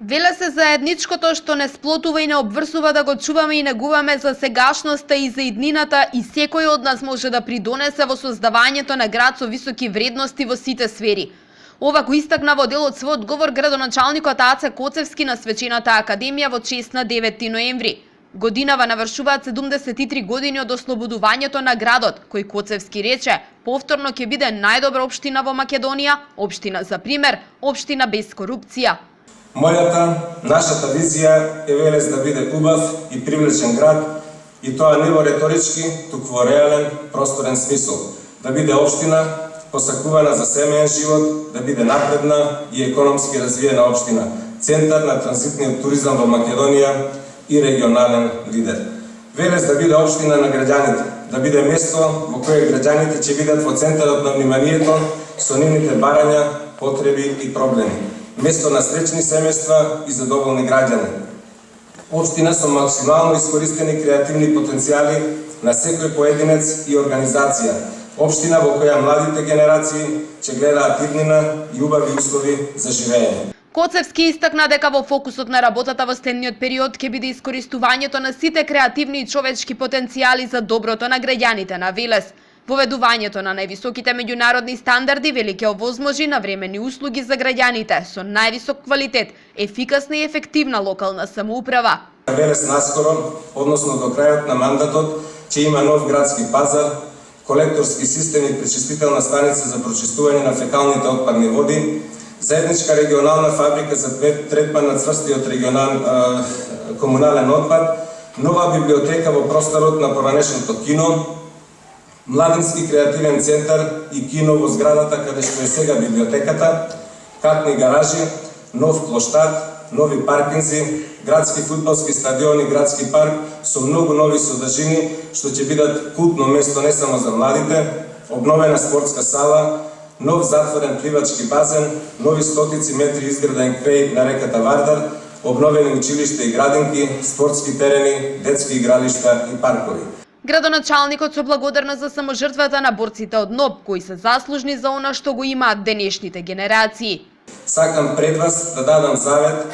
Веле се заедничкото што не сплотува и не обврсува да го чуваме и негуваме за сегашноста и за иднината и секој од нас може да придонесе во создавањето на град со високи вредности во сите сфери. Ова го истакна во дел од својот говор градоначалникот Аце Коцевски на свечената академија во чест на 9 ноември. Годинава навршуваат 73 години од ослободувањето на градот, кој Коцевски рече, повторно ќе биде најдобра општина во Македонија, општина за пример, општина без корупција. Мојата, нашата визија е Велес да биде убав и привлечен град, и тоа не во реторички, туку во реален, просторен смисол. Да биде општина посакувана за семеен живот, да биде напредна и економски развиена општина, центар на транзитниот туризам во Македонија и регионален лидер. Велес да биде општина на граѓаните, да биде место во кое граѓаните ќе бидат во центарот на вниманието со нивните барања, потреби и проблеми. Место на среќни семејства и задоволни граѓани. Општина со максимално искористени креативни потенцијали на секој поединец и организација. Општина во која младите генерации ќе гледаат иднина и убави услови за живење. Коцевски истакна дека во фокусот на работата во следниот период ќе биде искористувањето на сите креативни и човечки потенцијали за доброто на граѓаните на Велес. Поведувањето на највисоките меѓународни стандарди вели ќе овозможи навремени услуги за граѓаните со највисок квалитет, ефикасна и ефективна локална самоуправа. Велес наскоро, односно до крајот на мандатот, ќе има нов градски пазар, колекторски систем и пречистителна станица за прочистување на фекалните отпадни води, заедничка регионална фабрика за третман на цврстиот комунален отпад, нова библиотека во просторот на поранешното кино, младински креативен центар и кино во зградата каде што е сега библиотеката, катни гаражи, нов плоштад, нови паркинзи, градски фудбалски стадион и градски парк со многу нови содржини што ќе бидат култно место не само за младите, обновена спортска сала, нов затворен пливачки базен, нови стотици метри изграден креј на реката Вардар, обновени училишта и градинки, спортски терени, детски игралишта и паркови. Градоначалникот со благодарност за саможртвата на борците од НОБ, кои се заслужни за она што го имаат денешните генерации. Сакам пред вас да дадам завет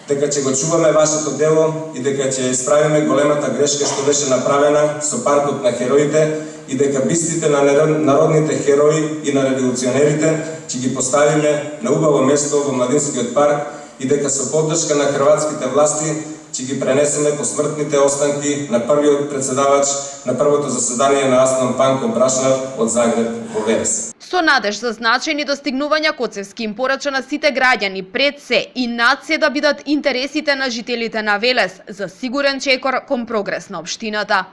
дека ќе го чуваме вашето дело и дека ќе исправиме големата грешка што беше направена со паркот на хероите и дека бистите на народните херои и на револуционерите ќе ги поставиме на убаво место во младинскиот парк и дека со поддршка на хрватските власти ќе ги пренесеме посмртните останки на првиот председавач на првото заседание на Астон Панко Брашнар од Загреб во Велес. Со надеж за значајни достигнувања Коцевски им порача на сите граѓани пред се и над се да бидат интересите на жителите на Велес за сигурен чекор кон прогрес на општината.